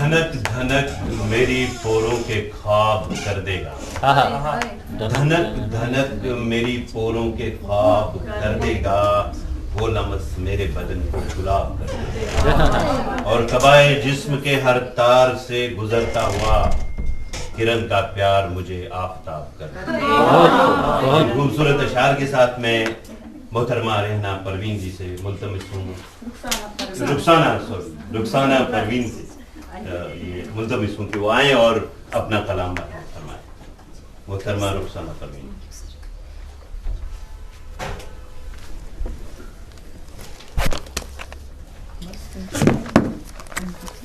دھنک دھنک میری پوروں کے خواب کر دے گا، دھنک دھنک میری پوروں کے خواب کر دے گا، وہ لمس میرے بدن کو گلاب کر دے گا، اور قبائے جسم کے ہر تار سے گزرتا ہوا کرن کا پیار مجھے آفتاب کر دے گا۔ خوبصورت اشعار کے ساتھ میں محترمہ ریحانہ پروین جی سے ملتمس ہوں، رخسانہ پروین سے یہ ملتمس ہوں کہ وہ آئیں اور اپنا کلام بیان فرمائیں۔ محترمہ رخسانہ پروین۔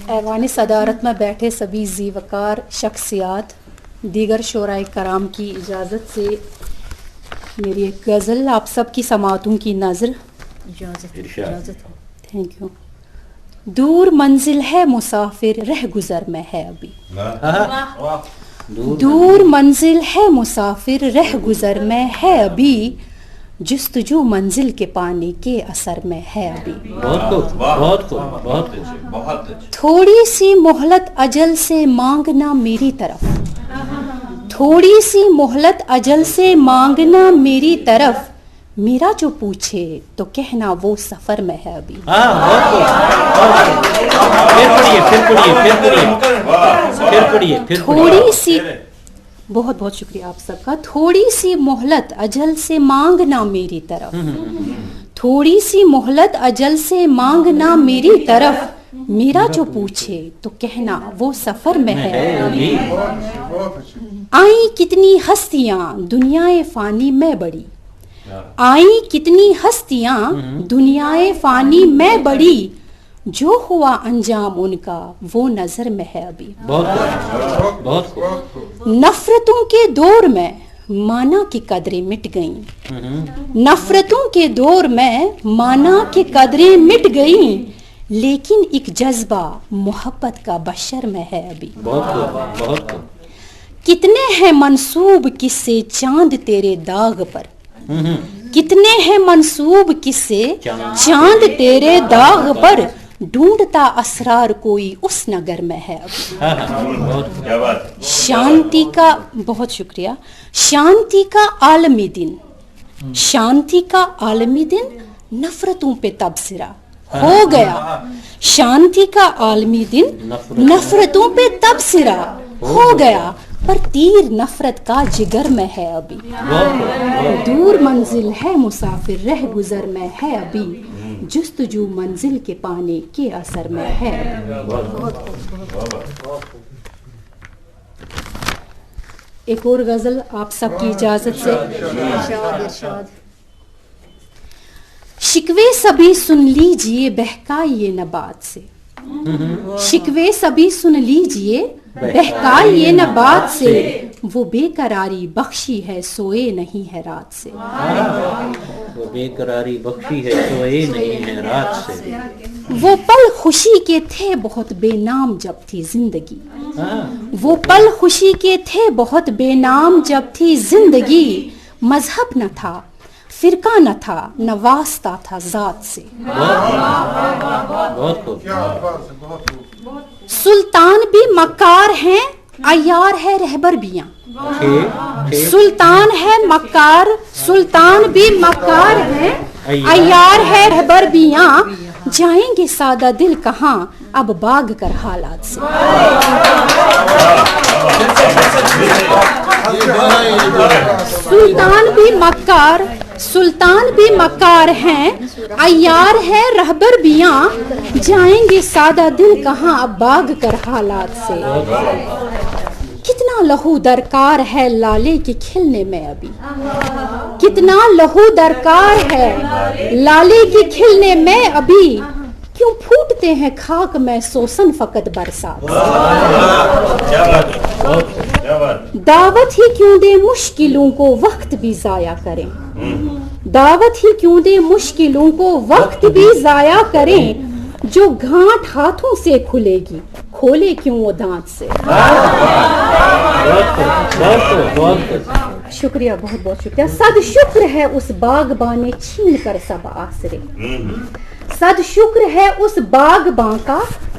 ایوان صدارت میں بیٹھے سبھی ذی وقار شخصیات، دیگر شعراء کرام کی اجازت سے میری ایک غزل آپ سب کی سماعتوں کی نظر۔ Thank you. دور منزل ہے مسافر رہ گزر میں ہے ابھی، دور منزل ہے مسافر رہ گزر میں ہے ابھی، جستجو منزل کے پانے کے اثر میں ہے ابھی، تھوڑی سی مہلت اجل سے مانگنا میری طرف، تھوڑی سی مہلت اجل سے مانگنا میری طرف، میرا جو پوچھے تو کہنا وہ سفر میں ہے ابھی۔ تھوڑی سی، بہت بہت شکریہ آپ سب کا، تھوڑی سی مہلت اجل سے مانگنا میری طرف، تھوڑی سی مہلت اجل سے مانگنا میری طرف، میرا جو پوچھے تو کہنا وہ سفر میں ہے ابھی۔ آئیں کتنی ہستیاں دنیائے فانی میں بڑی، آئیں کتنی ہستیاں دنیائے فانی میں بڑی، جو ہوا انجام ان کا وہ نظر میں ہے ابھی۔ نفرتوں کے دور میں مانا کی قدریں مٹ گئیں، نفرتوں کے دور میں مانا کی قدریں مٹ گئیں، لیکن ایک جذبہ محبت کا بشر میں ہے ابھی۔ کتنے ہیں منسوب قصے چاند تیرے داغ پر، کتنے ہیں منسوب قصے چاند تیرے داغ پر، ڈھونڈتا اسرار کوئی اس نگر میں ہے ابھی۔ شانتی کا، بہت شکریہ، شانتی کا عالمی دن، شانتی کا عالمی دن نفرتوں پہ تبصرہ ہو گیا، شانتی کا عالمی دن نفرتوں پہ تبصرہ ہو گیا، پر تیر نفرت کا جگر میں ہے ابھی۔ دور منزل ہے مسافر رہ گزر میں ہے ابھی، جستجو منزل کے پانے کے اثر میں ہے ابھی۔ ایک اور غزل آپ سب کی اجازت سے۔ شکوے سبھی سن لیجئے بہکائیے نبات سے، شکوے سبھی سن لیجئے بہکائیے نبات سے، وہ بے قراری بخشی ہے سوئے نہیں ہے رات سے، وہ بے قراری بخشی ہے سوئے نہیں ہے رات سے، وہ پل خوشی کے تھے بہت بے نام جب تھی زندگی، وہ پل خوشی کے تھے بہت بے نام جب تھی زندگی، مذہب نہ تھا فرقہ نہ تھا نہ واسطہ تھا ذات سے، سلطان بھی مکار ہیں عیار ہے رہبر بیاں، سلطان ہے مکار، سلطان بھی مکار ہیں عیار ہے رہبر بیاں، جائیں گے سادہ دل کہاں اب باغ کر حالات سے، سلطان بھی مکار، سلطان بھی مکار ہیں عیار ہے رہبر بیاں، جائیں گے سادہ دل کہاں اب باغ کر حالات سے، کتنا لہو درکار ہے لالے کے کھلنے میں ابھی، کتنا لہو درکار ہے لالے کے کھلنے میں ابھی، کیوں پھوٹتے ہیں خاک میں سوسن فقط برسات، دعوت ہی کیوں دے مشکلوں کو وقت بھی ضائع کریں، دعوت ہی کیوں دے مشکلوں کو وقت بھی ضائع کریں، جو گھانٹ ہاتھوں سے کھلے گی کھولے کیوں وہ دانت سے۔ شکریہ، بہت بہت شکریہ۔ صد شکر ہے اس باغباں نے چھین کر سب آسرے، صد شکر ہے اس باغباں کا